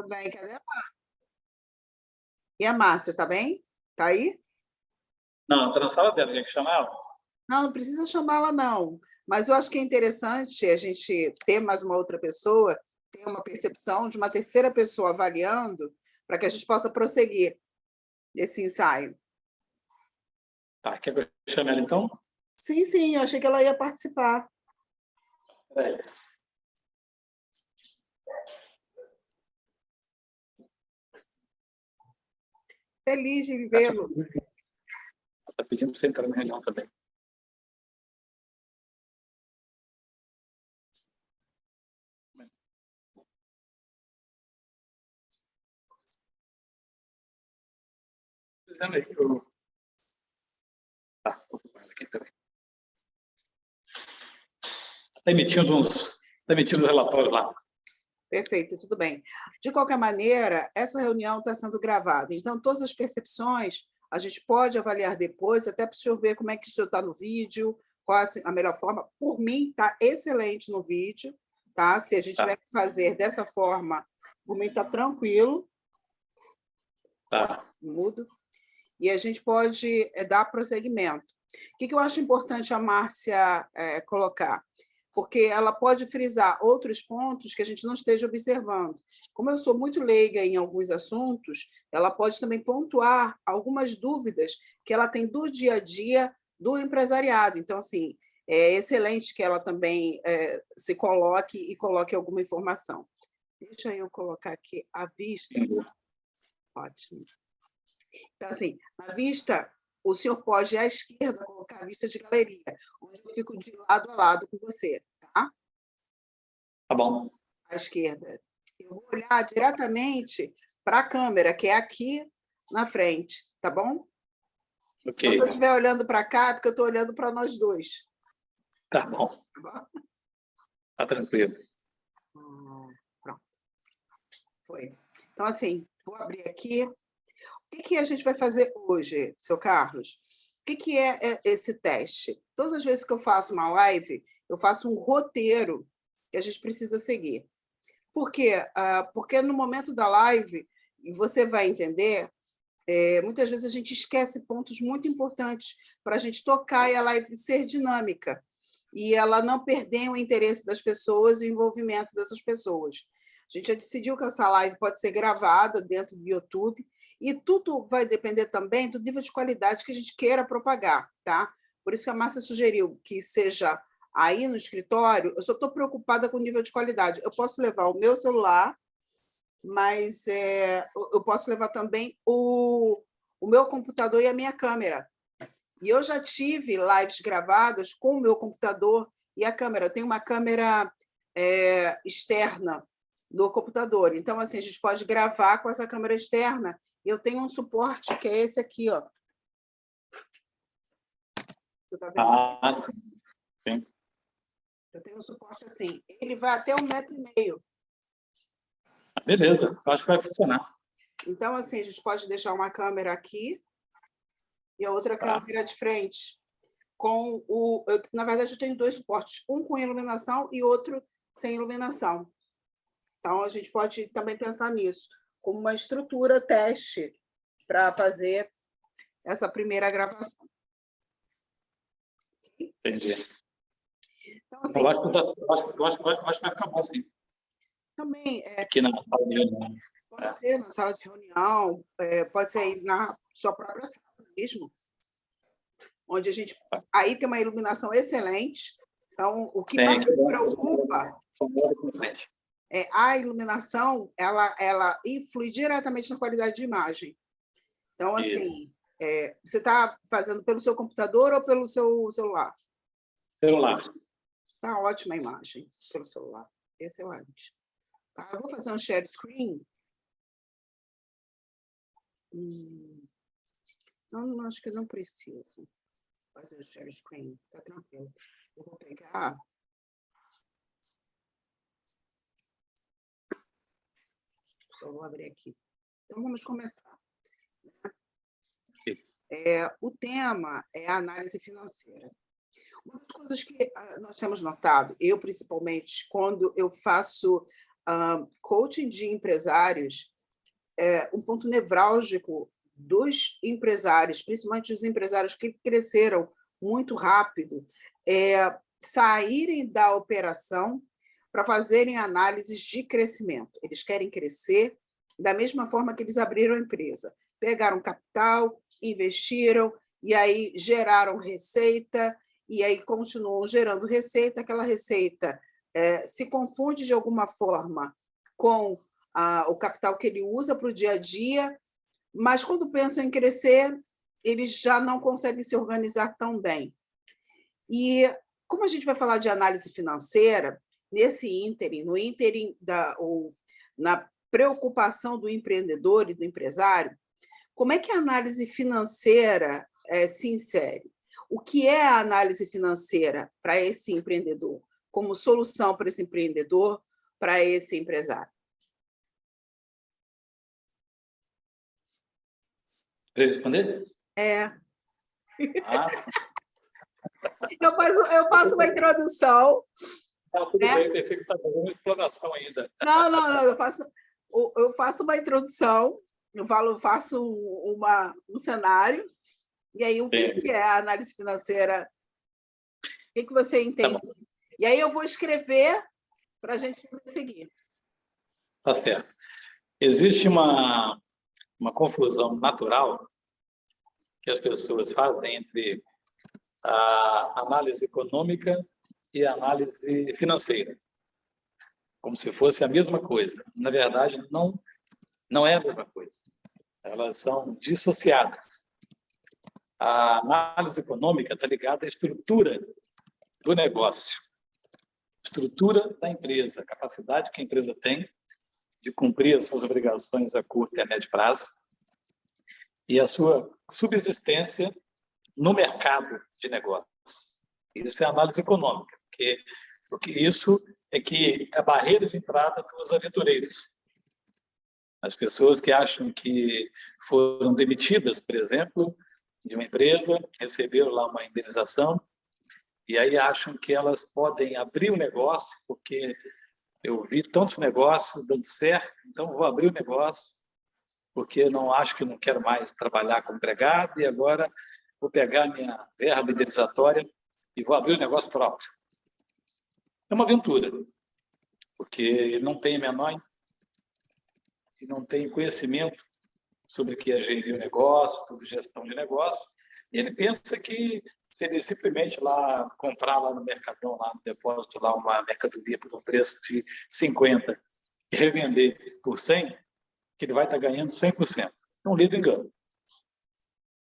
bem, cadê a Márcia? E a Márcia, tá bem? Tá aí? Não, está na sala dela, tem que chamar ela. Não, não precisa chamá-la, não. Mas eu acho que é interessante a gente ter mais uma outra pessoa, ter uma percepção de uma terceira pessoa avaliando, para que a gente possa prosseguir esse ensaio. Tá, quer que eu chame ela então? Sim, sim, eu achei que ela ia participar. Peraí. Feliz de vê-lo. Está pedindo para você entrar na reunião também. Dizendo aí que eu... Tá, vou ocupar ela aqui também. Está emitindo os relatórios lá. Perfeito, tudo bem. De qualquer maneira, essa reunião está sendo gravada, então todas as percepções a gente pode avaliar depois, até para o senhor ver como é que o senhor está no vídeo, qual a melhor forma. Por mim, está excelente no vídeo, tá? Se a gente tiver que fazer dessa forma, por mim está tranquilo. Tá. Mudo. E a gente pode dar prosseguimento. O que eu acho importante a Márcia colocar? Porque ela pode frisar outros pontos que a gente não esteja observando. Como eu sou muito leiga em alguns assuntos, ela pode também pontuar algumas dúvidas que ela tem do dia a dia do empresariado. Então, assim, é excelente que ela também se coloque e coloque alguma informação. Deixa eu colocar aqui a vista. Ótimo. Então, assim, na vista, o senhor pode, à esquerda, colocar a vista de galeria, onde eu fico de lado a lado com você, tá? Tá bom. À esquerda. Eu vou olhar diretamente para a câmera, que é aqui na frente, tá bom? Ok. Se eu estiver olhando para cá, é porque eu estou olhando para nós dois. Tá bom. Tá bom? Tá tranquilo. Pronto. Foi. Então, assim, vou abrir aqui. O que a gente vai fazer hoje, seu Carlos? O que é esse teste? Todas as vezes que eu faço uma live, eu faço um roteiro que a gente precisa seguir. Por quê? Porque no momento da live, e você vai entender, muitas vezes a gente esquece pontos muito importantes para a gente tocar e a live ser dinâmica, e ela não perder o interesse das pessoas e o envolvimento dessas pessoas. A gente já decidiu que essa live pode ser gravada dentro do YouTube, e tudo vai depender também do nível de qualidade que a gente queira propagar, tá? Por isso que a Márcia sugeriu que seja aí no escritório. Eu só estou preocupada com o nível de qualidade. Eu posso levar o meu celular, mas eu posso levar também o meu computador e a minha câmera. E eu já tive lives gravadas com o meu computador e a câmera. Eu tenho uma câmera externa no computador. Então, assim, a gente pode gravar com essa câmera externa. Eu tenho um suporte que é esse aqui, ó. Você está vendo? Sim. Sim. Eu tenho um suporte assim. Ele vai até 1,5 m. Beleza, eu acho que vai funcionar. Então, assim, a gente pode deixar uma câmera aqui e a outra câmera de frente. Na verdade, eu tenho dois suportes, um com iluminação e outro sem iluminação. Então, a gente pode também pensar nisso, como uma estrutura teste para fazer essa primeira gravação. Entendi. Então, assim, Eu acho que vai ficar bom, sim. Também aqui na sala de reunião. Pode ser na sala de reunião, pode ser aí na sua própria sala mesmo, onde a gente... Aí tem uma iluminação excelente. Então, o que mais me preocupa é a iluminação, ela influi diretamente na qualidade de imagem. Então, assim, você está fazendo pelo seu computador ou pelo seu celular? Celular. Está ótima a imagem pelo celular. Excelente. Tá, eu vou fazer um share screen. Não, acho que não preciso fazer o share screen. Está tranquilo. Eu vou pegar... Só vou abrir aqui. Então, vamos começar. O tema é a análise financeira. Uma das coisas que nós temos notado, eu principalmente, quando eu faço coaching de empresários é um ponto nevrálgico dos empresários, principalmente os empresários que cresceram muito rápido, saírem da operação para fazerem análises de crescimento. Eles querem crescer da mesma forma que eles abriram a empresa. Pegaram capital, investiram, e aí geraram receita, e aí continuam gerando receita. Aquela receita se confunde de alguma forma com o capital que ele usa para o dia a dia, mas quando pensam em crescer, eles já não conseguem se organizar tão bem. E como a gente vai falar de análise financeira, nesse ínterim, no ínterim na preocupação do empreendedor e do empresário, como é que a análise financeira se insere? O que é a análise financeira para esse empreendedor, como solução para esse empreendedor, para esse empresário? Quer responder? Eu faço uma introdução. Tudo bem, pensei que está fazendo uma explanação ainda. Não, eu faço uma introdução, faço um cenário, e aí o que é a análise financeira? O que você entende? Tá, e aí eu vou escrever para a gente seguir. Tá certo. Existe uma confusão natural que as pessoas fazem entre a análise econômica e a análise financeira, como se fosse a mesma coisa. Na verdade, não é a mesma coisa. Elas são dissociadas. A análise econômica está ligada à estrutura do negócio, estrutura da empresa, a capacidade que a empresa tem de cumprir as suas obrigações a curto e a médio prazo e a sua subsistência no mercado de negócios. Isso é análise econômica, porque isso é que é a barreira de entrada dos aventureiros. As pessoas que acham que foram demitidas, por exemplo, de uma empresa, receberam lá uma indenização, e aí acham que elas podem abrir um negócio, porque eu vi tantos negócios dando certo, então vou abrir o negócio, porque não acho que não quero mais trabalhar como empregado, e agora vou pegar minha verba indenizatória e vou abrir um negócio próprio. É uma aventura, porque ele não tem não tem conhecimento sobre o que é gerir o negócio, sobre gestão de negócio, e ele pensa que se ele simplesmente lá comprar lá no Mercadão, lá no depósito, lá uma mercadoria por um preço de 50 e revender por 100, que ele vai estar ganhando 100%. É um lido engano.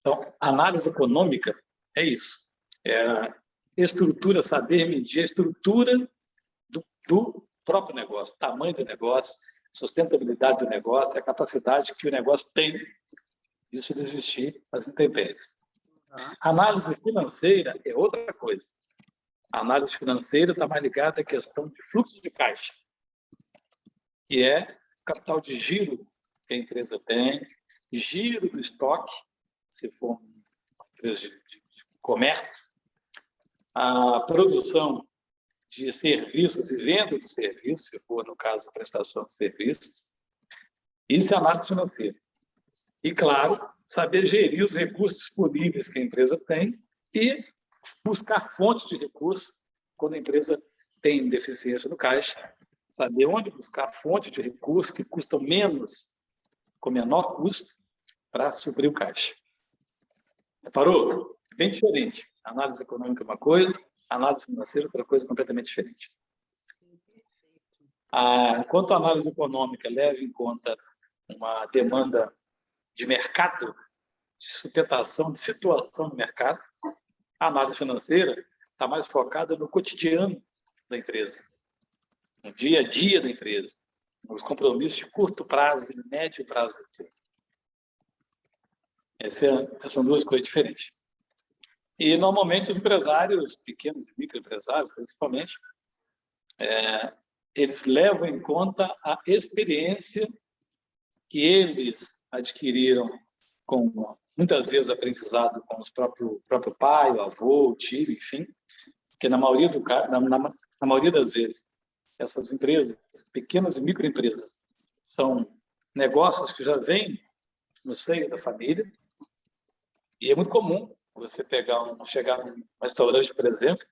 Então, a análise econômica é isso. É a estrutura, saber medir a estrutura do próprio negócio, o tamanho do negócio, sustentabilidade do negócio, a capacidade que o negócio tem de se resistir às intempéries. A análise financeira é outra coisa. A análise financeira está mais ligada à questão de fluxo de caixa, que é o capital de giro que a empresa tem, giro do estoque, se for uma empresa de comércio, a produção de serviços e venda de serviços, se for, no caso, a prestação de serviços. Isso é análise financeira. E, claro, saber gerir os recursos disponíveis que a empresa tem e buscar fontes de recursos quando a empresa tem deficiência no caixa, saber onde buscar fontes de recursos que custam menos, com menor custo, para suprir o caixa. Reparou? É bem diferente. A análise econômica é uma coisa, a análise financeira é outra coisa completamente diferente. Enquanto a análise econômica leva em conta uma demanda de mercado, de sustentação, de situação no mercado, a análise financeira está mais focada no cotidiano da empresa, no dia a dia da empresa, nos compromissos de curto prazo e médio prazo da empresa. Essas são duas coisas diferentes. E, normalmente, os empresários, pequenos e microempresários, principalmente, eles levam em conta a experiência que eles adquiriram com, muitas vezes, aprendizado com o próprio pai, o avô, o tio, enfim, que na maioria das vezes essas empresas, pequenas e microempresas, são negócios que já vêm no seio da família, e é muito comum você chegar num restaurante, por exemplo,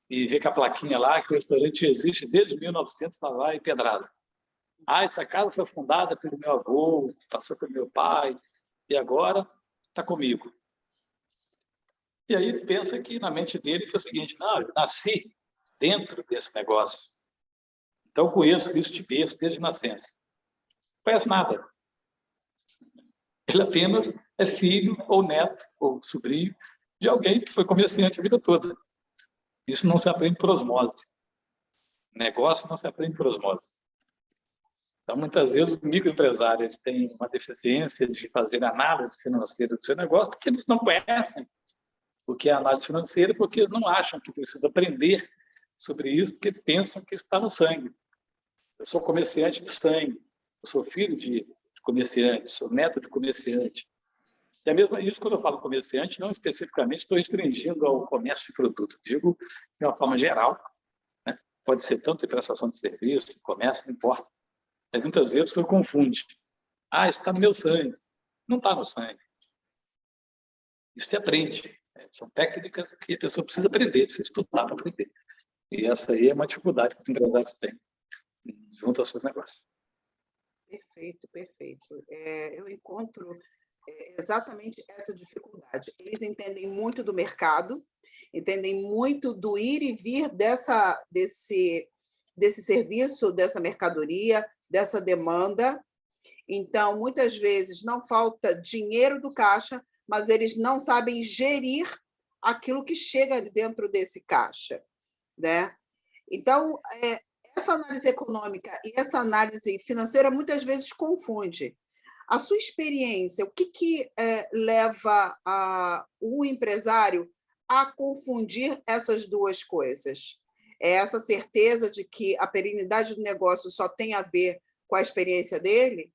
e ver que a plaquinha lá, que o restaurante existe desde 1900, está lá em Pedrada. Ah, essa casa foi fundada pelo meu avô, passou pelo meu pai, e agora está comigo. E aí ele pensa que na mente dele foi o seguinte: não, eu nasci dentro desse negócio. Então eu conheço isso de berço, desde nascença. Não conhece nada. Ele apenas é filho, ou neto, ou sobrinho de alguém que foi comerciante a vida toda. Isso não se aprende por osmose. Negócio não se aprende por osmose. Então, muitas vezes, os microempresários têm uma deficiência de fazer análise financeira do seu negócio porque eles não conhecem o que é análise financeira, porque eles não acham que precisa aprender sobre isso, porque eles pensam que isso está no sangue. Eu sou comerciante de sangue, eu sou filho de comerciante, sou neto de comerciante. E a mesma isso, quando eu falo comerciante, não especificamente estou restringindo ao comércio de produto, digo de uma forma geral, né? Pode ser tanto em prestação de serviço, comércio, não importa. Mas muitas vezes você confunde. Ah, isso está no meu sangue. Não está no sangue. Isso se aprende. São técnicas que a pessoa precisa aprender, precisa estudar para aprender. E essa aí é uma dificuldade que os empresários têm junto aos seus negócios. Perfeito, perfeito. Eu encontro exatamente essa dificuldade. Eles entendem muito do mercado, entendem muito do ir e vir desse serviço, dessa mercadoria, dessa demanda. Então, muitas vezes, não falta dinheiro do caixa, mas eles não sabem gerir aquilo que chega dentro desse caixa, né? Então, essa análise econômica e essa análise financeira muitas vezes confunde. A sua experiência, o que leva o empresário a confundir essas duas coisas? É essa certeza de que a perenidade do negócio só tem a ver com a experiência dele?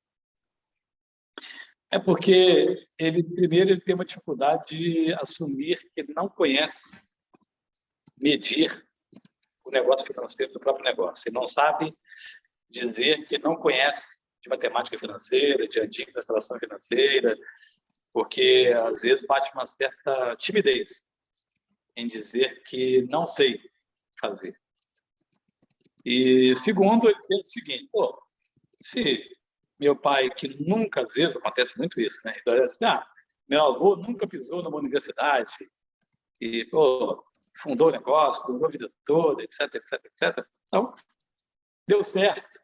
É porque primeiro, ele tem uma dificuldade de assumir que ele não conhece medir o negócio financeiro do próprio negócio. Ele não sabe dizer que não conhece de matemática financeira, de administração financeira, porque às vezes bate uma certa timidez em dizer que não sei fazer. E segundo, ele pensa o seguinte: pô, se meu pai, que nunca, às vezes acontece muito isso, né? Então, assim, meu avô nunca pisou numa universidade e fundou o negócio, durou a vida toda, etc, etc, etc. Então, deu certo.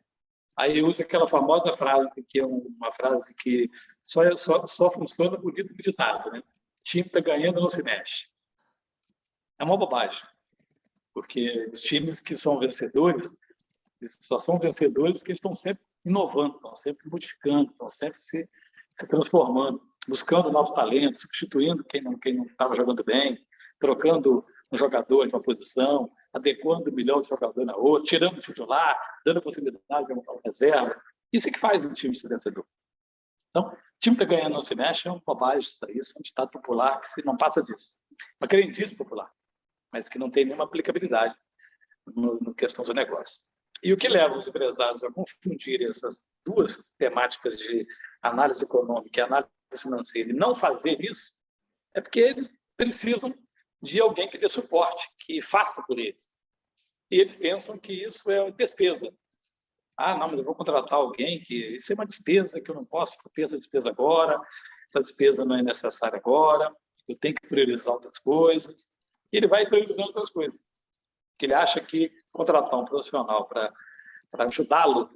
Aí usa aquela famosa frase, que é uma frase que só funciona bonito no ditado, né? Time está ganhando, não se mexe. É uma bobagem, porque os times que são vencedores, só são vencedores porque estão sempre inovando, estão sempre modificando, estão sempre se transformando, buscando novos talentos, substituindo quem não estava jogando bem, trocando um jogador de uma posição, adequando o melhor jogador na outra, tirando o titular, dando a possibilidade de uma reserva. Isso é que faz um time ser vencedor. Então, o time está ganhando, não se mexe, é uma bobagem isso aí, isso é um ditado popular que se não passa disso. Uma crendice popular, mas que não tem nenhuma aplicabilidade no questão do negócio. E o que leva os empresários a confundir essas duas temáticas de análise econômica e análise financeira e não fazer isso é porque eles precisam de alguém que dê suporte, que faça por eles. E eles pensam que isso é despesa. Ah, não, mas eu vou contratar alguém que isso é uma despesa que eu não posso ter essa despesa agora, essa despesa não é necessária agora, eu tenho que priorizar outras coisas. E ele vai priorizando outras coisas. Porque ele acha que contratar um profissional para ajudá-lo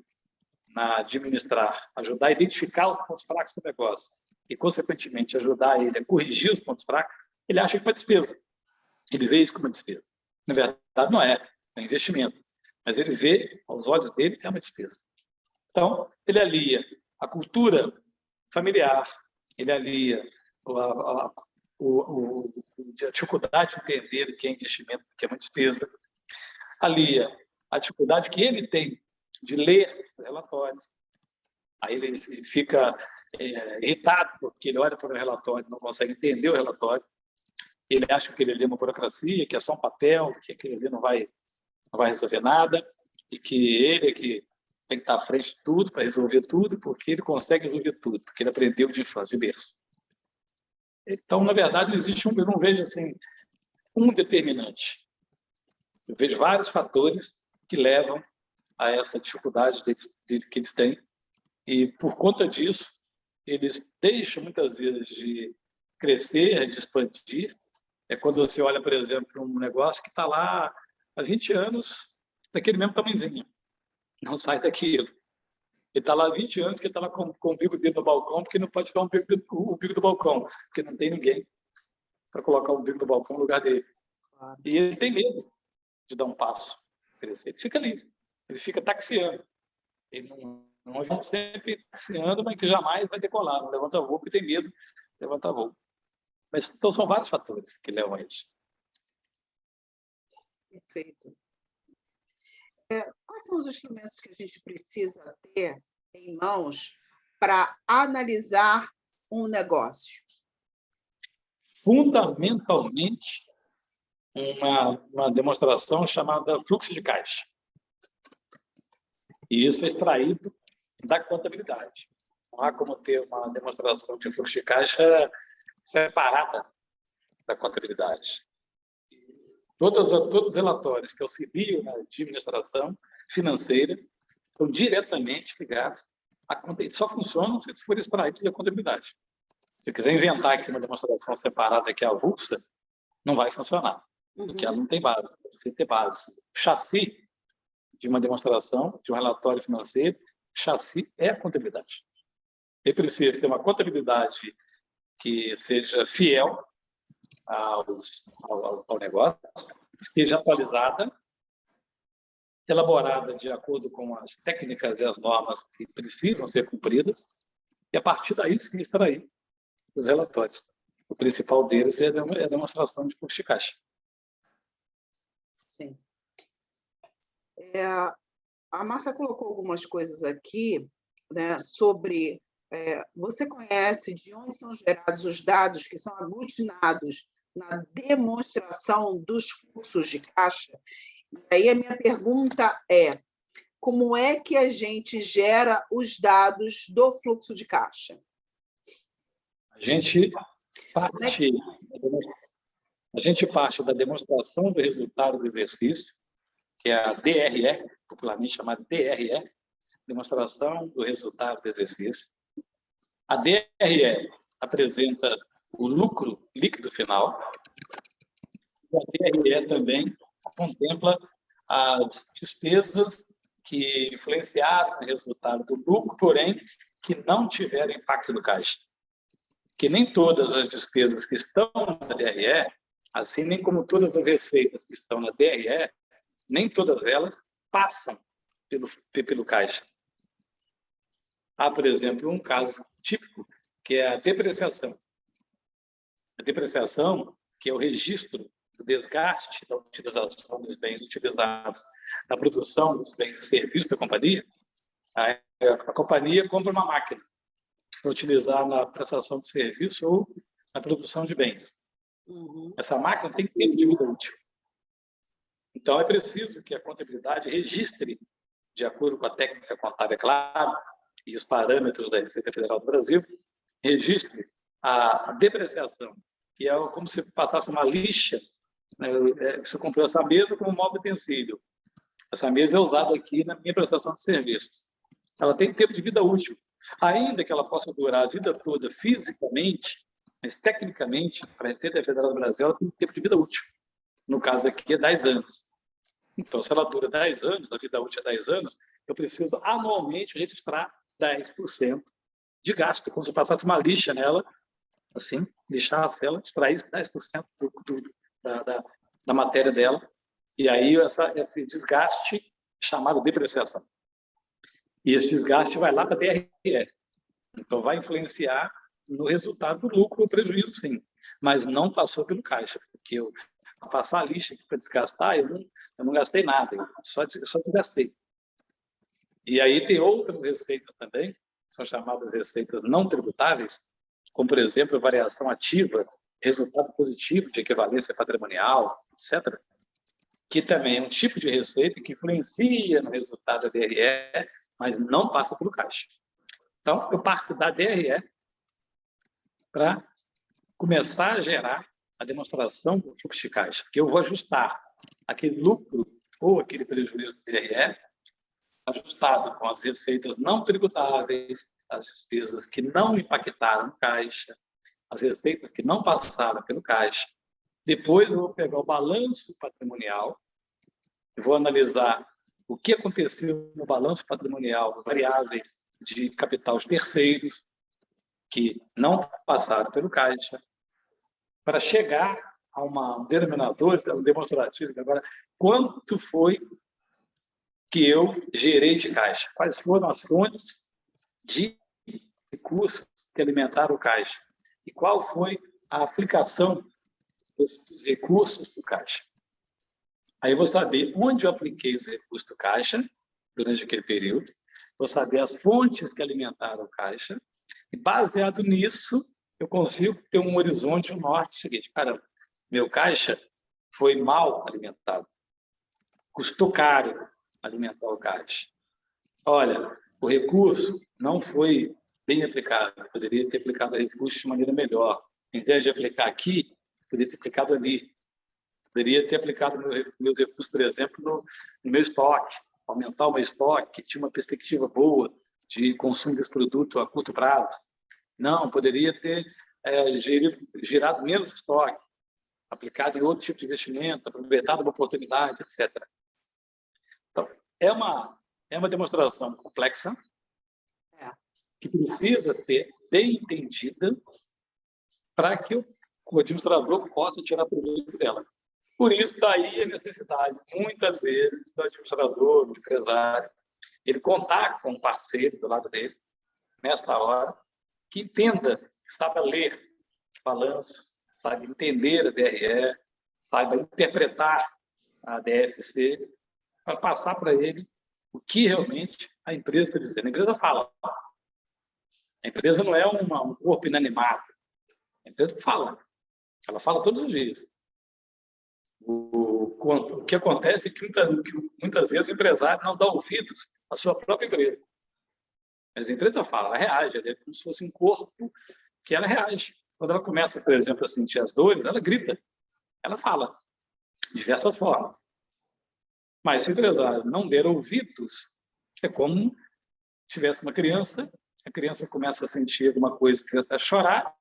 a administrar, ajudar a identificar os pontos fracos do negócio e, consequentemente, ajudar ele a corrigir os pontos fracos, ele acha que é uma despesa. Ele vê isso como uma despesa. Na verdade, não é. É um investimento. Mas ele vê, aos olhos dele, que é uma despesa. Então, ele alia a cultura familiar, ele alia a dificuldade de entender o que é investimento, o que é uma despesa, alia a dificuldade que ele tem de ler relatórios. Aí ele fica irritado porque ele olha para o relatório e não consegue entender o relatório. Ele acha que ele lê uma burocracia, que é só um papel, que aquele ali não vai resolver nada. e que ele é que tem que estar à frente de tudo, para resolver tudo, porque ele consegue resolver tudo, porque ele aprendeu de infância, de berço. Então, na verdade, não existe eu não vejo assim, um determinante. Eu vejo vários fatores que levam a essa dificuldade que eles têm, e por conta disso, eles deixam muitas vezes de crescer, de expandir. É quando você olha, por exemplo, um negócio que está lá há 20 anos, daquele mesmo tamanhozinho, não sai daquilo. Ele está lá há 20 anos, que ele está lá com o bico dentro do balcão, porque não pode tirar o bico do balcão, porque não tem ninguém para colocar o bico do balcão no lugar dele. Claro. E ele tem medo de dar um passo, crescer. Ele fica ali, ele fica taxiando. Ele não é sempre taxiando, mas que jamais vai decolar, não levanta voo, porque tem medo de levantar voo. Mas então, são vários fatores que levam a isso. Perfeito. Quais são os instrumentos que a gente precisa ter em mãos para analisar um negócio? Fundamentalmente, uma demonstração chamada fluxo de caixa. E isso é extraído da contabilidade. Não há como ter uma demonstração de fluxo de caixa separada da contabilidade. Todos os relatórios que auxiliam na administração financeira estão diretamente ligados à contabilidade. Só funcionam se forem extraídos da contabilidade. Se eu quiser inventar aqui uma demonstração separada que é avulsa, não vai funcionar, porque ela não tem base. Você tem base. O chassi de uma demonstração, de um relatório financeiro, chassi é a contabilidade. Ele precisa ter uma contabilidade que seja fiel ao negócio, esteja atualizada, elaborada de acordo com as técnicas e as normas que precisam ser cumpridas, e a partir daí sim extrair os relatórios. O principal deles é a demonstração de fluxo de caixa. Sim. A Márcia colocou algumas coisas aqui, né, sobre... você conhece de onde são gerados os dados que são aglutinados na demonstração dos fluxos de caixa? E aí a minha pergunta é: como é que a gente gera os dados do fluxo de caixa? A gente parte da demonstração do resultado do exercício, que é a DRE, popularmente chamada DRE, demonstração do resultado do exercício. A DRE apresenta o lucro líquido final. E a DRE também contempla as despesas que influenciaram o resultado do lucro, porém, que não tiveram impacto no caixa. Que nem todas as despesas que estão na DRE, assim nem como todas as receitas que estão na DRE, nem todas elas passam pelo caixa. Há, por exemplo, um caso típico, que é a depreciação. A depreciação, que é o registro do desgaste da utilização dos bens utilizados na produção dos bens e serviços da companhia, a companhia compra uma máquina para utilizar na prestação de serviço ou na produção de bens. Essa máquina tem tempo de vida útil. Então, é preciso que a contabilidade registre, de acordo com a técnica contábil, claro, e os parâmetros da Receita Federal do Brasil, registre a depreciação, que é como se passasse uma lixa, né? Você comprou essa mesa como móvel utensílio. Essa mesa é usada aqui na minha prestação de serviços. Ela tem tempo de vida útil. Ainda que ela possa durar a vida toda fisicamente, mas tecnicamente, para a Receita Federal do Brasil, ela tem tempo de vida útil. No caso aqui, é 10 anos. Então, se ela dura 10 anos, a vida útil é 10 anos, eu preciso anualmente registrar 10% de gasto, como se eu passasse uma lixa nela, assim, lixasse ela, extraísse 10% da matéria dela, e aí esse desgaste chamado depreciação. E esse desgaste vai lá para a DRE. Então, vai influenciar no resultado do lucro ou prejuízo, sim, mas não passou pelo caixa, porque eu passar a lixa para desgastar, eu não gastei nada, eu só desgastei. E aí tem outras receitas também, que são chamadas receitas não tributáveis, como, por exemplo, variação ativa, resultado positivo de equivalência patrimonial, etc., que também é um tipo de receita que influencia no resultado da DRE, mas não passa pelo caixa. Então, eu parto da DRE para começar a gerar a demonstração do fluxo de caixa, que eu vou ajustar aquele lucro ou aquele prejuízo do DRE, ajustado com as receitas não tributáveis, as despesas que não impactaram no caixa, as receitas que não passaram pelo caixa. Depois eu vou pegar o balanço patrimonial, vou analisar o que aconteceu no balanço patrimonial, as variáveis de capital de terceiros que não passaram pelo caixa, para chegar a um denominador, um demonstrativo, agora, quanto foi que eu gerei de caixa? Quais foram as fontes de recursos que alimentaram o caixa? E qual foi a aplicação dos recursos do caixa? Aí eu vou saber onde eu apliquei os recursos do caixa durante aquele período, vou saber as fontes que alimentaram o caixa, e baseado nisso, eu consigo ter um horizonte, um norte seguinte. Caramba, meu caixa foi mal alimentado, custou caro alimentar o caixa. Olha, o recurso não foi bem aplicado, poderia ter aplicado o recurso de maneira melhor. Em vez de aplicar aqui, poderia ter aplicado ali. Poderia ter aplicado meus recursos, por exemplo, no meu estoque, aumentar o meu estoque, que tinha uma perspectiva boa de consumo desse produto a curto prazo. Não, poderia ter gerado menos estoque, aplicado em outro tipo de investimento, aproveitado uma oportunidade, etc. Então, é uma demonstração complexa, que precisa ser bem entendida para que o administrador possa tirar proveito dela. Por isso, daí a necessidade, muitas vezes, do administrador, do empresário, ele contar com um parceiro do lado dele, nesta hora, que entenda, saiba ler o balanço, saiba entender a DRE, saiba interpretar a DFC, para passar para ele o que realmente a empresa está dizendo. A empresa fala. A empresa não é um corpo inanimado. A empresa fala. Ela fala todos os dias. O que acontece é que muitas vezes o empresário não dá ouvidos à sua própria empresa. Mas a empresa fala, ela reage, ela é como se fosse um corpo que ela reage. Quando ela começa, por exemplo, a sentir as dores, ela grita, ela fala de diversas formas. Mas se o empresário não der ouvidos, é como se tivesse uma criança, a criança começa a sentir alguma coisa, a criança a chorar,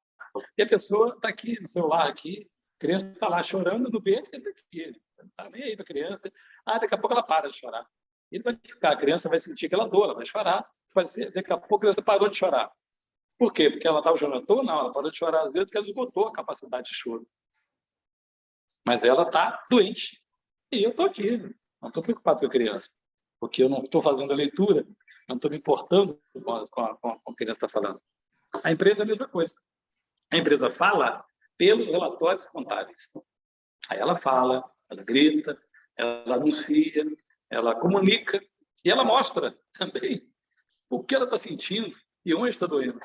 e a pessoa está aqui no celular, aqui, a criança está lá chorando no berço, ele está aqui, não está nem aí para a criança. Daqui a pouco ela para de chorar. Ele vai ficar, a criança vai sentir aquela dor, ela vai chorar, daqui a pouco a criança parou de chorar. Por quê? Porque ela estava chorando à toa? Não, ela parou de chorar às vezes porque ela esgotou a capacidade de choro. Mas ela está doente. E eu estou aqui, não estou preocupado com a criança, porque eu não estou fazendo a leitura, não estou me importando com o que a criança está falando. A empresa é a mesma coisa. A empresa fala pelos relatórios contábeis. Aí ela fala, ela grita, ela anuncia, ela comunica e ela mostra também o que ela está sentindo e onde está doendo.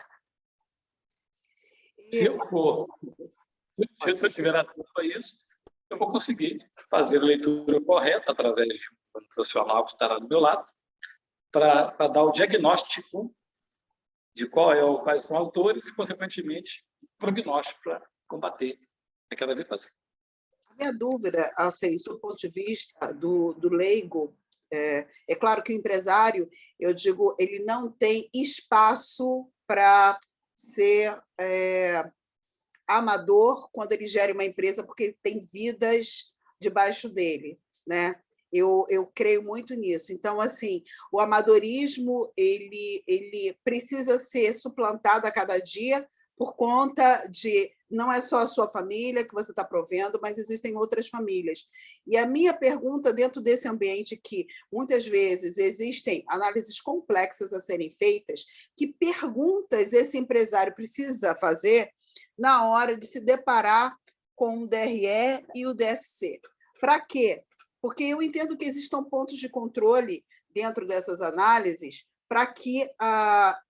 Se eu tiver acesso a isso, eu vou conseguir fazer a leitura correta através de um profissional que estará do meu lado para dar o diagnóstico de quais são as dores e, consequentemente, prognóstico para combater aquela violência. A minha dúvida, assim, do ponto de vista do leigo, é claro que o empresário, eu digo, ele não tem espaço para ser amador quando ele gera uma empresa, porque ele tem vidas debaixo dele, né? Eu creio muito nisso. Então, assim, o amadorismo ele precisa ser suplantado a cada dia por conta de não é só a sua família que você está provendo, mas existem outras famílias. E a minha pergunta dentro desse ambiente que muitas vezes existem análises complexas a serem feitas, que perguntas esse empresário precisa fazer na hora de se deparar com o DRE e o DFC? Para quê? Porque eu entendo que existam pontos de controle dentro dessas análises para que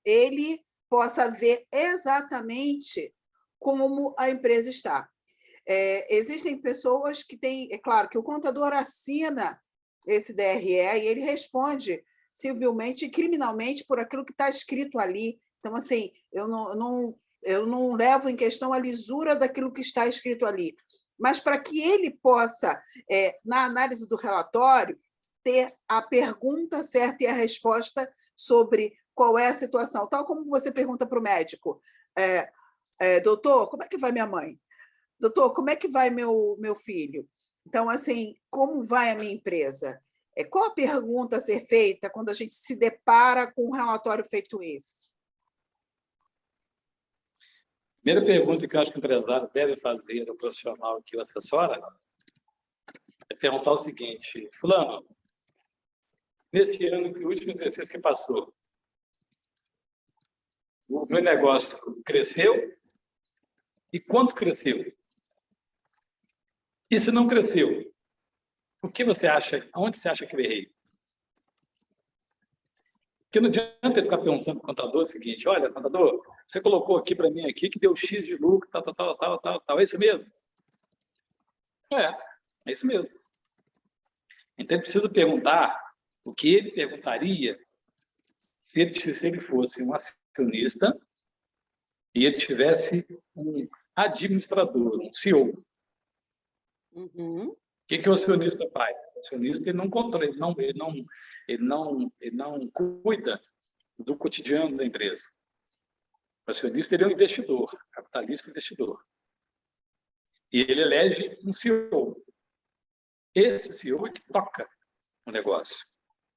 ele possa ver exatamente como a empresa está. existem pessoas que têm... É claro que o contador assina esse DRE e ele responde civilmente e criminalmente por aquilo que está escrito ali. Então, assim, eu não levo em questão a lisura daquilo que está escrito ali, mas para que ele possa, na análise do relatório, ter a pergunta certa e a resposta sobre qual é a situação. Tal como você pergunta para o médico, doutor, como é que vai minha mãe? Doutor, como é que vai meu filho? Então, assim, como vai a minha empresa? Qual a pergunta a ser feita quando a gente se depara com um relatório feito esse? Primeira pergunta que eu acho que o empresário deve fazer ao profissional que o assessora é perguntar o seguinte: fulano, nesse ano, o último exercício que passou, o meu negócio cresceu? E quanto cresceu? E se não cresceu, o que você acha, aonde você acha que eu errei? Porque não adianta ele ficar perguntando para o contador o seguinte: olha, contador, você colocou aqui para mim aqui que deu X de lucro, tal, é isso mesmo? É isso mesmo. Então, ele precisa perguntar o que ele perguntaria se ele fosse um acionista e ele tivesse um administrador, um CEO. Uhum. O que o acionista faz? O acionista ele não controla, ele não cuida do cotidiano da empresa. O acionista ele é um investidor, capitalista investidor. E ele elege um CEO. Esse CEO é que toca o negócio.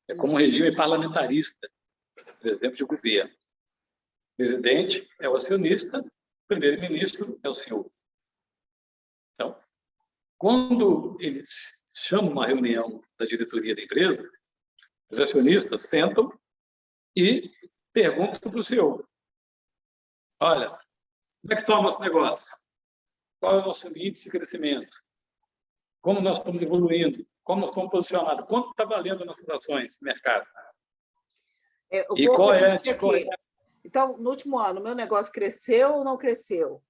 É como um regime parlamentarista, por exemplo, de governo. O presidente é o acionista, o primeiro-ministro é o CEO. Então, quando eles chamam uma reunião da diretoria da empresa, os acionistas sentam e perguntam para o CEO: olha, como é que está o nosso negócio? Qual é o nosso índice de crescimento? Como nós estamos evoluindo? Como nós estamos posicionados? Quanto está valendo nossas ações no mercado? Eu vou repetir aqui. Então, no último ano, meu negócio cresceu ou não cresceu?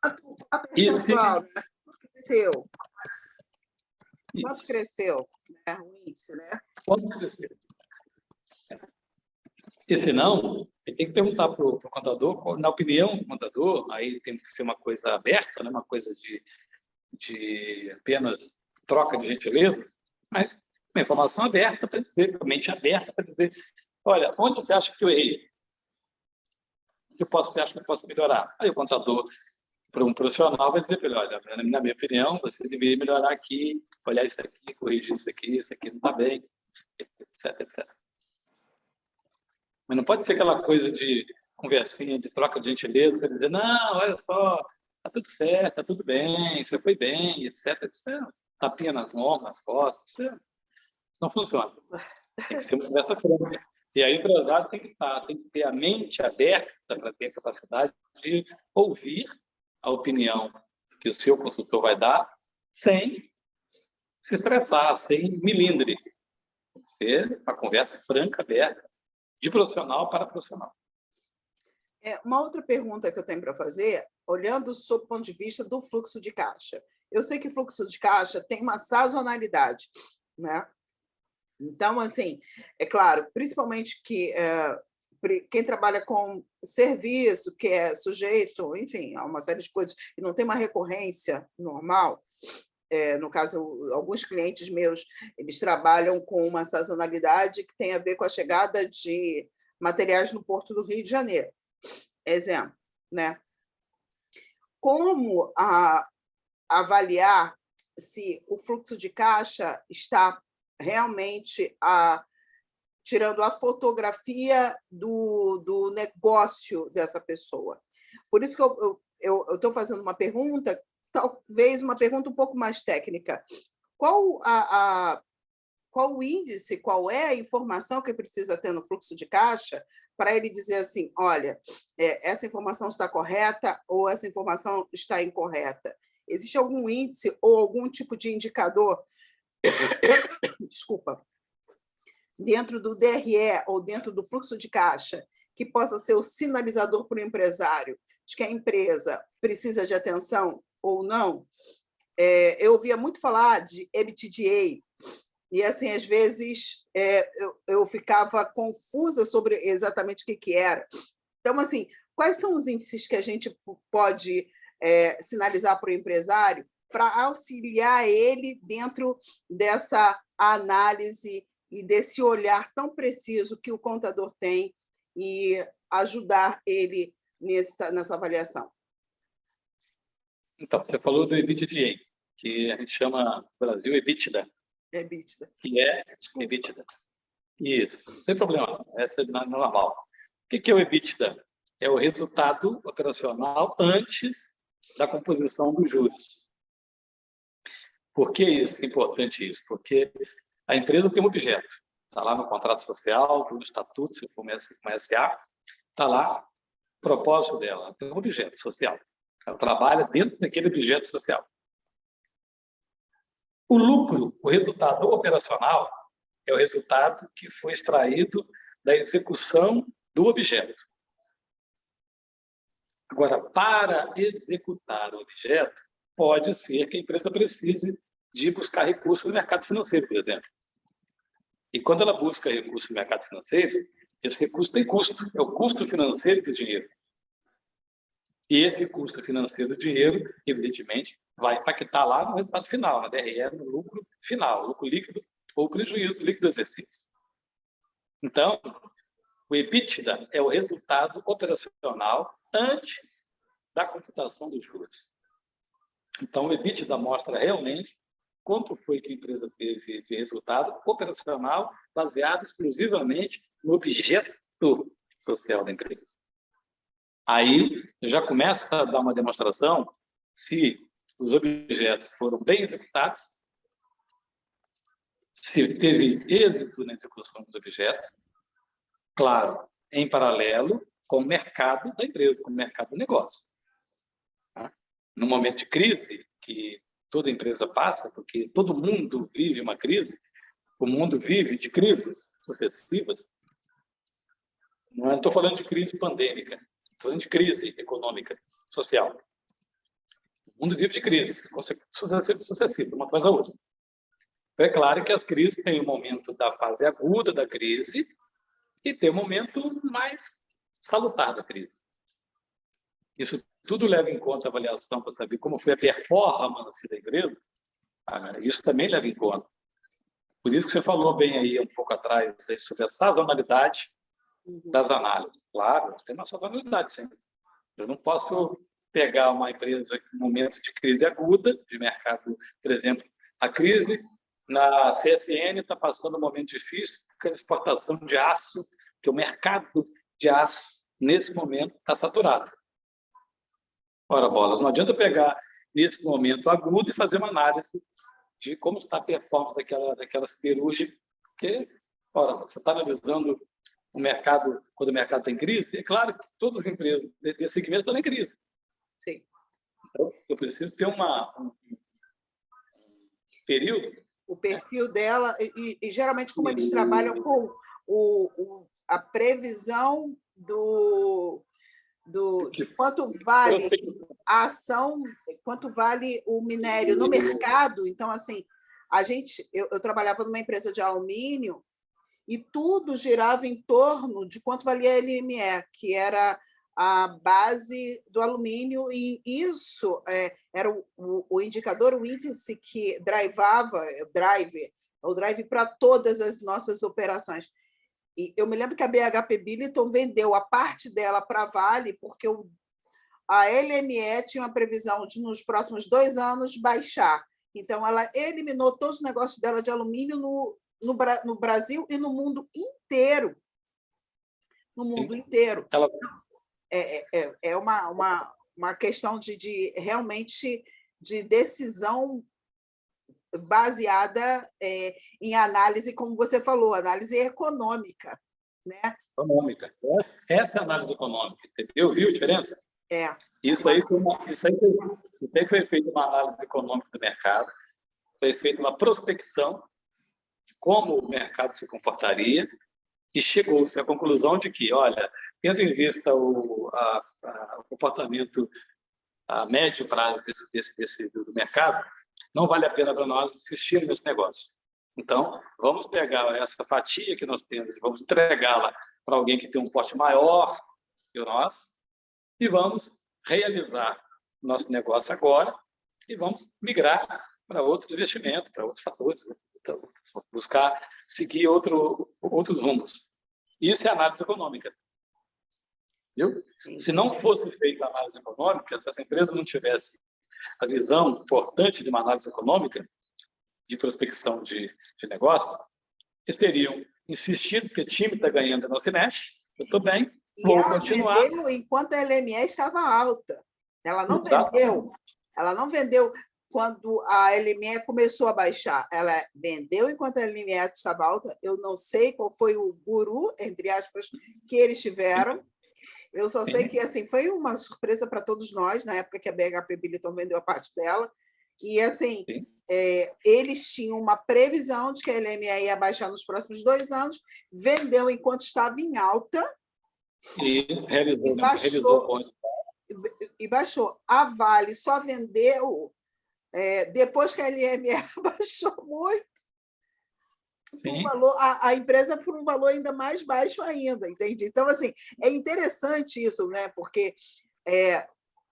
Quanto percentual, né? Cresceu. Quanto cresceu? O índice, né? Quanto cresceu? E se não, ele tem que perguntar para o contador, na opinião do contador, aí tem que ser uma coisa aberta, né? Uma coisa de apenas troca de gentilezas, mas uma informação aberta para dizer, mente aberta para dizer: olha, onde você acha que eu errei? O que você acha que eu posso melhorar? Aí o contador, para um profissional, vai dizer para ele: olha, na minha opinião, você deveria melhorar aqui, olhar isso aqui, corrigir isso aqui não está bem, etc, etc. Mas não pode ser aquela coisa de conversinha, de troca de gentileza, para dizer: não, olha só, está tudo certo, está tudo bem, você foi bem, etc, etc. Tapinha nas mãos, nas costas, isso não funciona. Tem que ser uma conversa franca. E aí o empresário tem que ter a mente aberta para ter a capacidade de ouvir a opinião que o seu consultor vai dar sem se estressar, sem milindre. Tem que ser uma conversa franca, aberta, de profissional para profissional. Uma outra pergunta que eu tenho para fazer, olhando sob o ponto de vista do fluxo de caixa. Eu sei que o fluxo de caixa tem uma sazonalidade, né? Então, assim, é claro, principalmente que quem trabalha com serviço, que é sujeito, enfim, a uma série de coisas, e não tem uma recorrência normal, no caso, alguns clientes meus, eles trabalham com uma sazonalidade que tem a ver com a chegada de materiais no Porto do Rio de Janeiro. Exemplo, né? Como avaliar se o fluxo de caixa está realmente tirando a fotografia do negócio dessa pessoa? Por isso que eu estou fazendo uma pergunta, talvez uma pergunta um pouco mais técnica. Qual o índice, qual é a informação que precisa ter no fluxo de caixa para ele dizer assim: olha, essa informação está correta ou essa informação está incorreta? Existe algum índice ou algum tipo de indicador, desculpa, dentro do DRE ou dentro do fluxo de caixa que possa ser o sinalizador para o empresário de que a empresa precisa de atenção ou não, eu ouvia muito falar de EBITDA, e, assim, às vezes, eu ficava confusa sobre exatamente o que era. Então, assim, quais são os índices que a gente pode sinalizar para o empresário para auxiliar ele dentro dessa análise e desse olhar tão preciso que o contador tem e ajudar ele nessa avaliação? Então, você falou do EBITDA, que a gente chama no Brasil EBITDA, EBITDA. que é Desculpa. EBITDA. Isso, sem problema, essa é normal. O que é o EBITDA? É o resultado operacional antes da composição dos juros. Por que isso? É importante isso? Porque a empresa tem um objeto, está lá no contrato social, no estatuto, se for uma SA, está lá o propósito dela, ela tem um objeto social. Ela trabalha dentro daquele objeto social. O lucro, o resultado operacional, é o resultado que foi extraído da execução do objeto. Agora, para executar o objeto, pode ser que a empresa precise de buscar recursos no mercado financeiro, por exemplo. E quando ela busca recursos no mercado financeiro, esse recurso tem custo, é o custo financeiro do dinheiro. E esse custo financeiro do dinheiro, evidentemente, vai impactar lá no resultado final, na DRE, no lucro final, lucro líquido ou prejuízo líquido do exercício. Então, o EBITDA é o resultado operacional antes da computação dos juros. Então, o EBITDA mostra realmente quanto foi que a empresa teve de resultado operacional baseado exclusivamente no objeto social da empresa. Aí, já começa a dar uma demonstração se os objetos foram bem executados, se teve êxito na execução dos objetos, claro, em paralelo com o mercado da empresa, com o mercado do negócio. No momento de crise, que toda empresa passa, porque todo mundo vive uma crise, o mundo vive de crises sucessivas. Não estou falando de crise pandêmica, estou falando de crise econômica, social. O mundo vive de crises sucessivas, uma atrás da outra. Então, é claro que as crises têm o momento da fase aguda da crise e tem o momento mais salutar da crise. Isso tudo leva em conta a avaliação para saber como foi a performance da empresa. Isso também leva em conta. Por isso que você falou bem aí um pouco atrás aí, sobre a sazonalidade das análises. Claro, tem uma sazonalidade sempre. Eu não posso pegar uma empresa em um momento de crise aguda, de mercado, por exemplo, a crise na CSN está passando um momento difícil, porque a exportação de aço, que o mercado de aço, nesse momento, está saturado. Ora, bolas, não adianta pegar nesse momento agudo e fazer uma análise de como está a performance daquela siderúrgica, porque, ora, você está analisando o mercado, quando o mercado está em crise, é claro que todas as empresas desse segmento estão em crise. Sim. Então, eu preciso ter um período. O perfil dela, e geralmente, como eles trabalham com a previsão de quanto vale a ação, quanto vale o minério no mercado. Então, assim, eu trabalhava numa empresa de alumínio e tudo girava em torno de quanto valia a LME, que era a base do alumínio, e isso era o indicador, o índice que drivava, o drive para todas as nossas operações. E eu me lembro que a BHP Billiton vendeu a parte dela para a Vale, porque a LME tinha uma previsão de, nos próximos 2 anos, baixar. Então, ela eliminou todos os negócios dela de alumínio no Brasil e no mundo inteiro. No mundo inteiro. É uma questão de realmente de decisão baseada em análise, como você falou, análise econômica, né? Econômica. Essa é a análise econômica, entendeu? Viu a diferença? Isso aí foi feita uma análise econômica do mercado, foi feita uma prospecção de como o mercado se comportaria e chegou-se à conclusão de que, olha, tendo em vista o comportamento a médio prazo do mercado, não vale a pena para nós insistir nesse negócio. Então, vamos pegar essa fatia que nós temos e vamos entregá-la para alguém que tem um porte maior que o nosso e vamos realizar nosso negócio agora e vamos migrar para outros investimentos, para outros fatores, né? Então, buscar seguir outros rumos. Isso é análise econômica. Viu? Se não fosse feita a análise econômica, se essa empresa não tivesse a visão importante de uma análise econômica, de prospecção de negócio, eles teriam insistido que o time está ganhando, não se mexe, eu estou bem, vou continuar. Ela vendeu enquanto a LME estava alta. Ela não vendeu quando a LME começou a baixar. Ela vendeu enquanto a LME estava alta. Eu não sei qual foi o guru, entre aspas, que eles tiveram. Eu só sei que assim, foi uma surpresa para todos nós, na época que a BHP Billiton vendeu a parte dela. E assim, eles tinham uma previsão de que a LME ia baixar nos próximos 2 anos, vendeu enquanto estava em alta. Isso, realizou e baixou. A Vale só vendeu depois que a LME baixou muito. A empresa por um valor ainda mais baixo ainda, entende? Então, assim, é interessante isso, né? Porque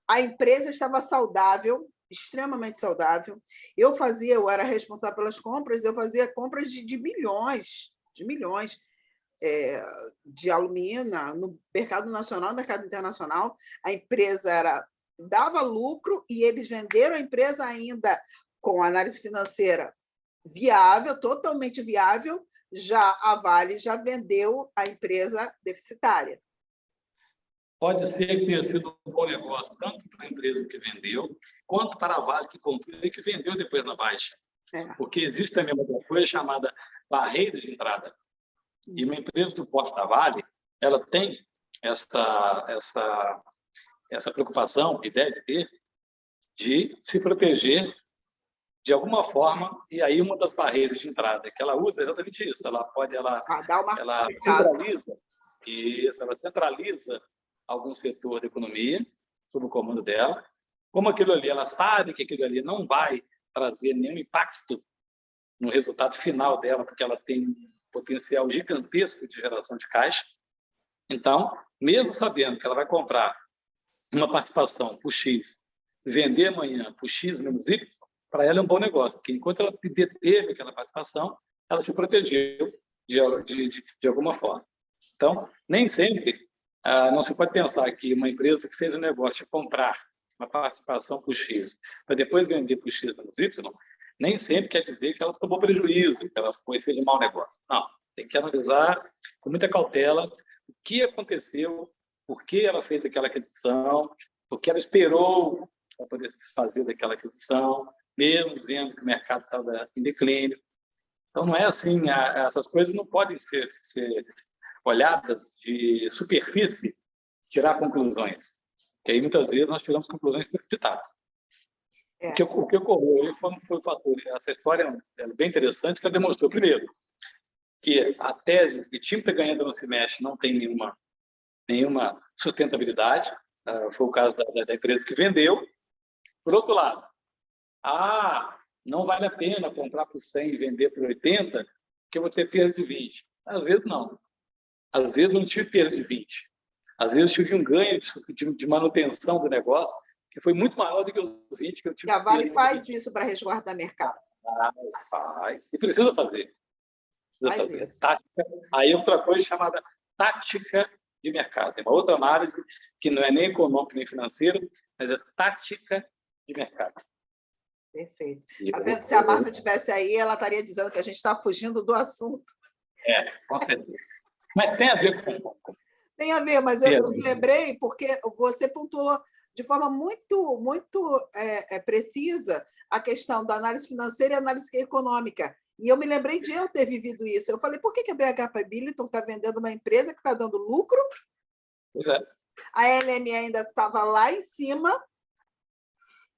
a empresa estava saudável, extremamente saudável. Eu era responsável pelas compras, eu fazia compras de milhões de alumina no mercado nacional, no mercado internacional. A empresa dava lucro e eles venderam a empresa ainda com análise financeira viável, totalmente viável. Já a Vale já vendeu a empresa deficitária. Pode ser que tenha sido um bom negócio, tanto para a empresa que vendeu, quanto para a Vale que comprou e que vendeu depois na baixa. Porque existe também uma coisa chamada barreira de entrada. E uma empresa do porte da Vale, ela tem essa preocupação, e deve ter, de se proteger de alguma forma, e aí uma das barreiras de entrada que ela usa é exatamente isso. Ela centraliza algum setor da economia sob o comando dela. Como aquilo ali, ela sabe que aquilo ali não vai trazer nenhum impacto no resultado final dela, porque ela tem um potencial gigantesco de geração de caixa. Então, mesmo sabendo que ela vai comprar uma participação por X, vender amanhã por X menos Y, para ela é um bom negócio, porque enquanto ela deteve aquela participação, ela se protegeu de alguma forma. Então, nem sempre, não se pode pensar que uma empresa que fez um negócio de comprar uma participação por X, para depois vender por X menos Y, nem sempre quer dizer que ela tomou prejuízo, que ela fez um mau negócio. Não, tem que analisar com muita cautela o que aconteceu, por que ela fez aquela aquisição, por que ela esperou para poder se desfazer daquela aquisição, mesmo vendo que o mercado estava em declínio. Então, não é assim, essas coisas não podem ser olhadas de superfície, tirar conclusões. Porque aí, muitas vezes, nós tiramos conclusões precipitadas. O que ocorreu foi o fator. Essa história é bem interessante, que ela demonstrou, primeiro, que a tese de time está ganhando não se mexe não tem nenhuma sustentabilidade. Foi o caso da empresa que vendeu. Por outro lado, não vale a pena comprar por 100 e vender por 80, porque eu vou ter perda de 20. Às vezes, não. Às vezes, eu não tive perda de 20. Às vezes, eu tive um ganho de manutenção do negócio, que foi muito maior do que os 20 que eu tive. E a Vale faz isso para resguardar mercado. Faz. E precisa fazer. Faz isso. Tática. Aí, outra coisa chamada tática de mercado. Tem uma outra análise que não é nem econômica nem financeira, mas é tática de mercado. Perfeito. Tá vendo? Se a Márcia estivesse aí, ela estaria dizendo que a gente está fugindo do assunto. Com certeza. Mas tem a ver com... Tem a ver, mas eu me lembrei porque você pontuou de forma muito, muito precisa a questão da análise financeira e análise econômica. E eu me lembrei de eu ter vivido isso. Eu falei, por que a BHP Billiton está vendendo uma empresa que está dando lucro? A LME ainda estava lá em cima.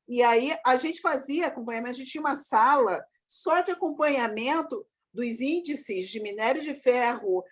E aí a gente fazia acompanhamento, a gente tinha uma sala só de acompanhamento dos índices de minério de ferro,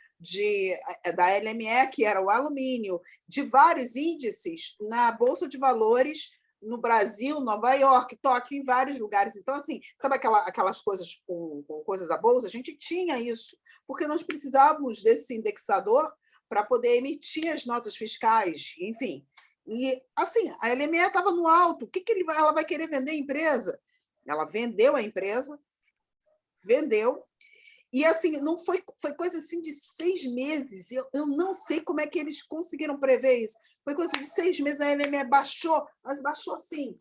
da LME, que era o alumínio, de vários índices na Bolsa de Valores no Brasil, Nova York, Tóquio, em vários lugares. Então, assim, sabe aquelas coisas com coisas da Bolsa? A gente tinha isso, porque nós precisávamos desse indexador para poder emitir as notas fiscais, enfim. E, assim, a LME estava no alto. O que ela vai querer vender a empresa? Ela vendeu a empresa, vendeu. E, assim, não foi coisa assim de 6 meses. Eu não sei como é que eles conseguiram prever isso. Foi coisa de 6 meses, a LME baixou, mas baixou, assim,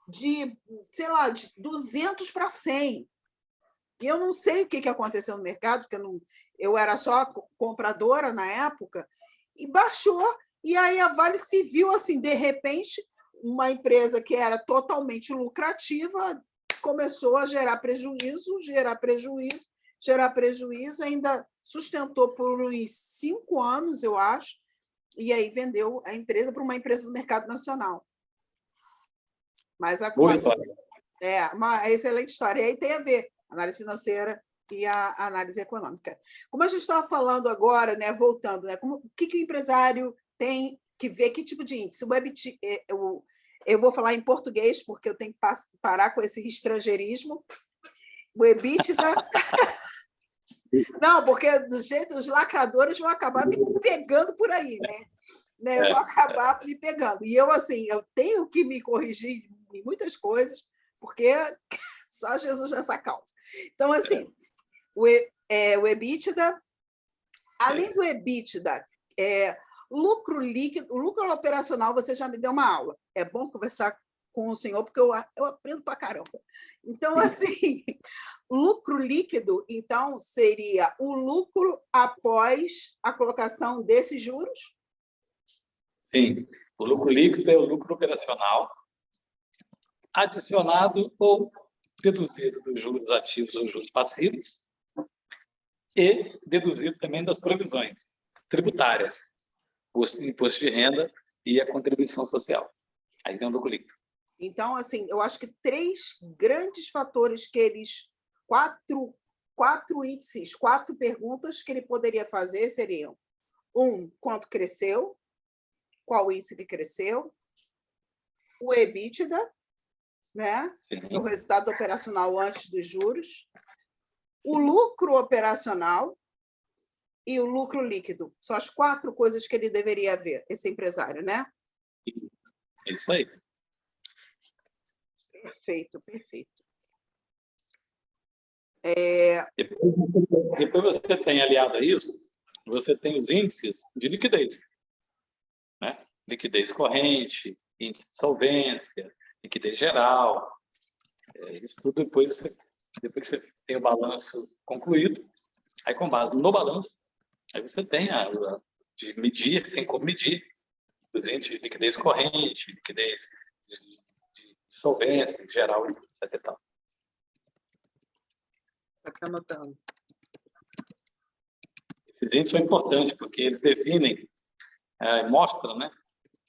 de, sei lá, de 200 para 100. E eu não sei o que aconteceu no mercado, porque eu era só compradora na época, e baixou. E aí a Vale se viu, assim, de repente, uma empresa que era totalmente lucrativa começou a gerar prejuízo, ainda sustentou por uns 5 anos, eu acho, e aí vendeu a empresa para uma empresa do mercado nacional. Boa história. Uma excelente história. E aí tem a ver análise financeira e a análise econômica. Como a gente estava falando agora, né, voltando, né, o que o empresário tem que ver, que tipo de índice? Eu vou falar em português, porque eu tenho que parar com esse estrangeirismo. O EBITDA... Não, porque do jeito os lacradores vão acabar me pegando por aí, né? Vão acabar me pegando. E eu, assim, eu tenho que me corrigir em muitas coisas, porque só Jesus nessa causa. Então, assim, o EBITDA, além do EBITDA, lucro líquido, o lucro operacional, você já me deu uma aula. É bom conversar com o senhor, porque eu aprendo para caramba. Então, assim, lucro líquido, então, seria o lucro após a colocação desses juros? Sim. O lucro líquido é o lucro operacional adicionado ou deduzido dos juros ativos ou juros passivos e deduzido também das provisões tributárias, o imposto de renda e a contribuição social. Aí tem o lucro líquido. Então, assim, eu acho que 3 grandes fatores que eles... 4 índices, 4 perguntas que ele poderia fazer seriam: 1, quanto cresceu, qual índice que cresceu, o EBITDA, né? O resultado operacional antes dos juros, o lucro operacional e o lucro líquido. São as 4 coisas que ele deveria ver, esse empresário, né? É isso aí. Perfeito, perfeito. Depois você tem, aliado a isso, você tem os índices de liquidez, né? Liquidez corrente, índice de solvência, liquidez geral. Isso tudo depois que você tem o balanço concluído, aí com base no balanço, aí você tem de medir, tem como medir os índices de liquidez corrente, liquidez de solvência geral, etc. Está anotando. Esses índices são importantes porque eles definem, mostram, né,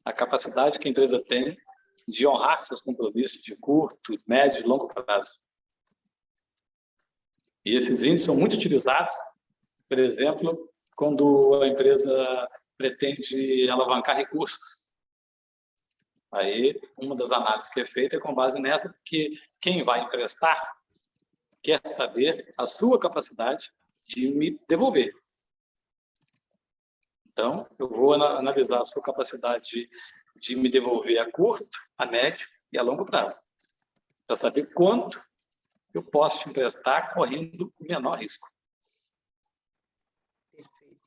a capacidade que a empresa tem de honrar seus compromissos de curto, médio e longo prazo. E esses índices são muito utilizados, por exemplo, quando a empresa pretende alavancar recursos. Aí, uma das análises que é feita é com base nessa, porque quem vai emprestar quer saber a sua capacidade de me devolver. Então, eu vou analisar a sua capacidade de me devolver a curto, a médio e a longo prazo, para saber quanto eu posso te emprestar correndo o menor risco. Perfeito.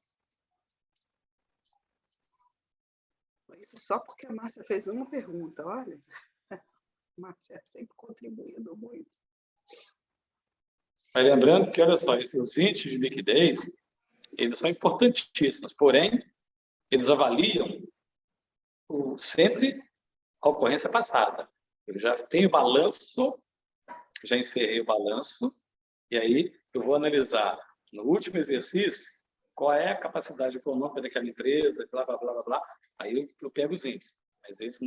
Só porque a Márcia fez uma pergunta, olha. A Márcia sempre contribuindo muito. Mas lembrando que, olha só, esses índices de liquidez, eles são importantíssimos, porém, eles avaliam sempre a ocorrência passada. Eu já tenho balanço, já encerrei o balanço, e aí eu vou analisar no último exercício qual é a capacidade econômica daquela empresa, blá, blá, blá, blá, blá. Aí eu pego os índices. Mas eles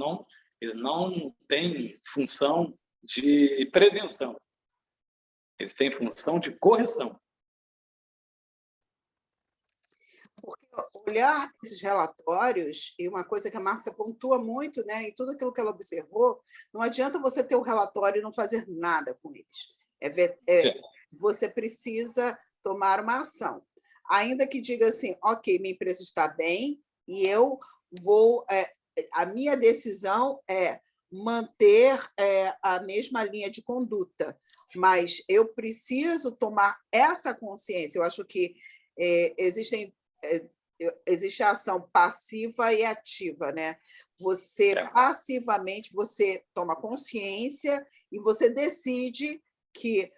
não têm função de prevenção. Eles têm função de correção. Porque olhar esses relatórios, e uma coisa que a Márcia pontua muito, né, em tudo aquilo que ela observou, não adianta você ter o relatório e não fazer nada com eles. Você precisa tomar uma ação. Ainda que diga assim, ok, minha empresa está bem e eu vou... a minha decisão é manter a mesma linha de conduta, mas eu preciso tomar essa consciência. Eu acho que existe a ação passiva e ativa, né? Você passivamente você toma consciência e você decide que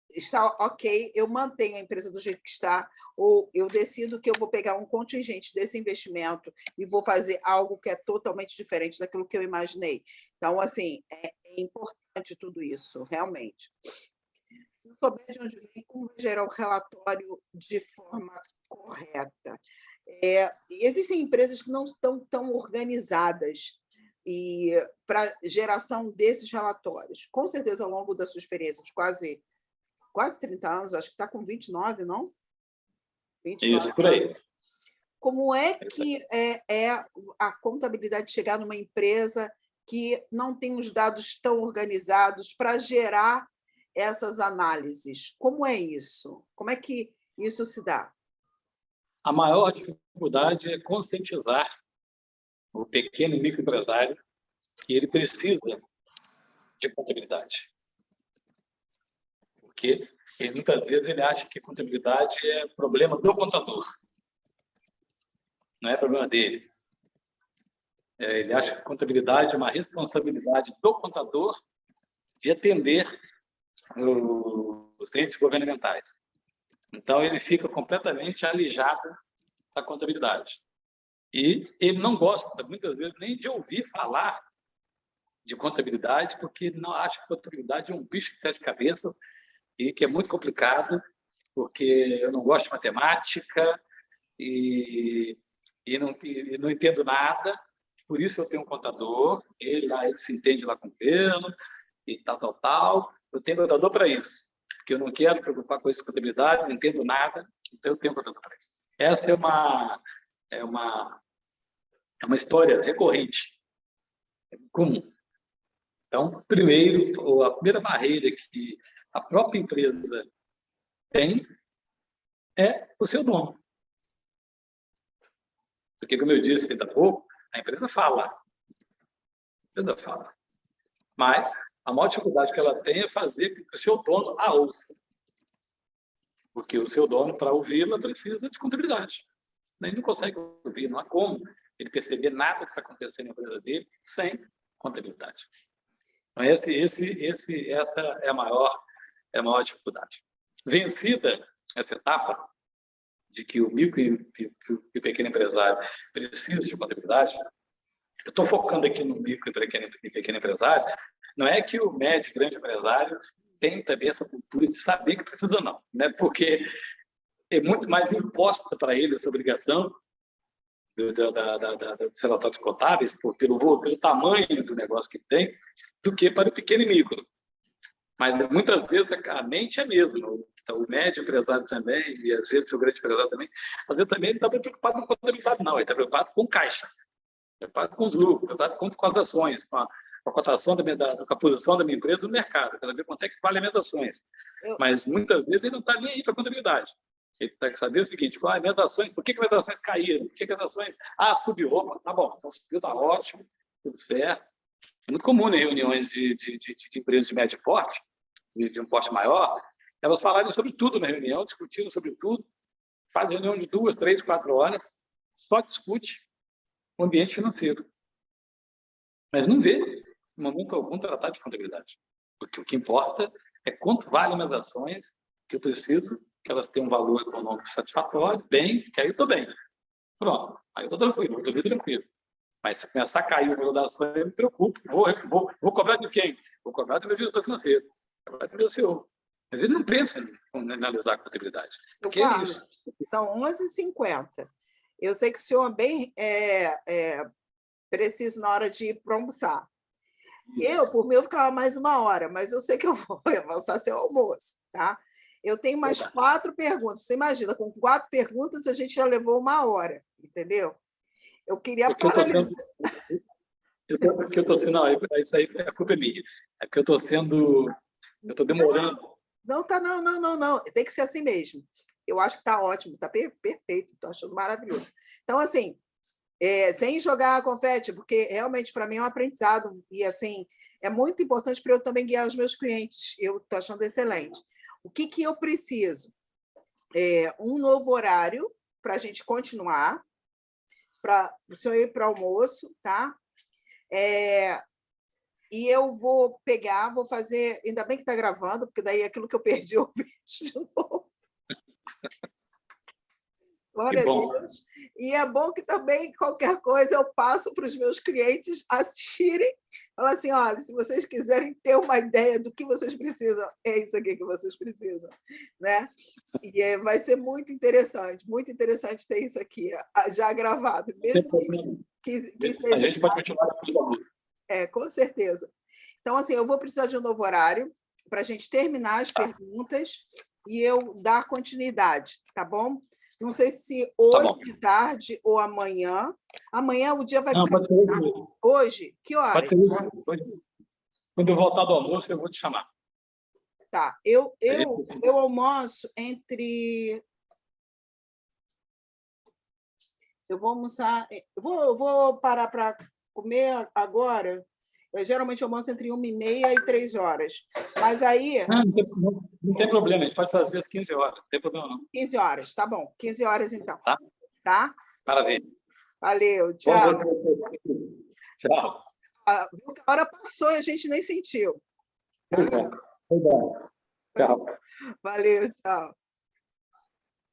está ok, eu mantenho a empresa do jeito que está, ou eu decido que eu vou pegar um contingente desse investimento e vou fazer algo que é totalmente diferente daquilo que eu imaginei. Então, assim, é importante tudo isso, realmente. Se souber de onde vem, como gerar o relatório de forma correta. Existem empresas que não estão tão organizadas e para geração desses relatórios. Com certeza, ao longo da sua experiência de quase 30 anos, acho que está com 29, não? 29 isso, por aí. Anos. Como é que a contabilidade chegar numa empresa que não tem os dados tão organizados para gerar essas análises? Como é isso? Como é que isso se dá? A maior dificuldade é conscientizar o pequeno e microempresário que ele precisa de contabilidade. Porque muitas vezes ele acha que contabilidade é problema do contador. Não é problema dele. Ele acha que contabilidade é uma responsabilidade do contador de atender os entes governamentais. Então, ele fica completamente alijado da contabilidade. E ele não gosta, muitas vezes, nem de ouvir falar de contabilidade, porque não acha que contabilidade é um bicho de 7 cabeças e que é muito complicado, porque eu não gosto de matemática e não entendo nada. Por isso eu tenho um contador, ele se entende lá com o governo e tal. Eu tenho contador para isso, porque eu não quero me preocupar com isso de contabilidade, não entendo nada, então eu tenho contador para isso. Essa é uma história recorrente, comum. Então, primeiro, a primeira barreira que a própria empresa tem é o seu dono. Porque, como eu disse ainda há pouco, a empresa fala. Mas a maior dificuldade que ela tem é fazer com que o seu dono a ouça. Porque o seu dono, para ouvi-la, precisa de contabilidade. Ele não consegue ouvir, não há como ele perceber nada que está acontecendo na empresa dele sem contabilidade. Então, essa é a maior dificuldade. Vencida essa etapa de que o micro e o pequeno empresário precisa de contabilidade, eu estou focando aqui no micro e pequeno empresário, não é que o médio e grande empresário tem também essa cultura de saber que precisa não, né? Porque é muito mais imposta para ele essa obrigação dos relatórios contábeis, pelo tamanho do negócio que tem, do que para o pequeno e micro. Mas muitas vezes a mente é a mesma. Então, o médio empresário também, e às vezes o grande empresário também, às vezes também ele não está preocupado com contabilidade, não, ele está preocupado com caixa, preocupado com os lucros, preocupado com as ações, com a cotação com a posição da minha empresa no mercado, quer saber quanto é que vale as minhas ações. Mas muitas vezes ele não está nem aí para a contabilidade. Ele tem que saber o seguinte: minhas ações, por que minhas ações caíram? Por que as ações. Subiu, opa, tá bom, então subiu, tá ótimo, tudo certo. É muito comum em reuniões de empresas de médio porte, de um porte maior, elas falarem sobre tudo na reunião, discutindo sobre tudo, faz reunião de 2, 3, 4 horas, só discute o ambiente financeiro. Mas não vê, em momento algum, tratar de contabilidade. Porque o que importa é quanto valem minhas ações, que eu preciso que elas tenham um valor econômico satisfatório, bem, que aí eu estou bem. Pronto, aí eu estou tranquilo, estou bem tranquilo. Mas se começar a cair o valor da ação, eu me preocupo. Vou cobrar de quem? Vou cobrar do meu diretor financeiro, vou cobrar do meu CEO. Mas ele não pensa em analisar a contabilidade. Porque é isso. São 11h50. Eu sei que o senhor é bem preciso na hora de ir para almoçar. Por mim, eu ficava mais 1 hora, mas eu sei que eu vou avançar seu almoço, tá? Eu tenho mais Verdade. 4 perguntas. Você imagina, com 4 perguntas a gente já levou 1 hora, entendeu? Eu queria Porque eu estou paralisar. sendo. Porque eu estou sendo. Não, isso aí a culpa é minha. É porque eu estou sendo. Eu estou demorando. Não, tá, não, não, não, não. Tem que ser assim mesmo. Eu acho que está ótimo, está perfeito, estou achando maravilhoso. Então, assim, sem jogar confete, porque realmente para mim é um aprendizado e assim é muito importante para eu também guiar os meus clientes. Eu estou achando excelente. O que, que eu preciso? Um novo horário para a gente continuar, para o senhor ir para o almoço, tá? E eu vou pegar, vou fazer. Ainda bem que está gravando, porque daí aquilo que eu perdi eu vejo de novo. Que Glória a bom. Deus. E é bom que também qualquer coisa eu passo para os meus clientes assistirem. Falar assim: olha, se vocês quiserem ter uma ideia do que vocês precisam, é isso aqui que vocês precisam. Né? E vai ser muito interessante ter isso aqui já gravado, mesmo que A seja. gente pode continuar depois. Com certeza. Então, assim, eu vou precisar de um novo horário para a gente terminar as perguntas e eu dar continuidade, tá bom? Não sei se Tá hoje bom. de tarde ou amanhã. Amanhã o dia vai Não, ficar. pode ser hoje mesmo. Hoje? Que Pode horas? ser hoje. Quando eu voltar do almoço, eu vou te chamar. Tá. Eu almoço entre. Eu vou almoçar. Eu vou parar para comer agora. Eu geralmente almoço entre 1h30 e 3 horas. Mas aí. Não tem problema, a gente pode fazer às 15 horas, não tem problema não. 15 horas, tá bom. 15 horas, então. Tá? Tá? Maravilha. Valeu, Bom tchau. ver você. Tchau. Viu que a hora passou e a gente nem sentiu. Pois é. Tchau. Valeu, tchau.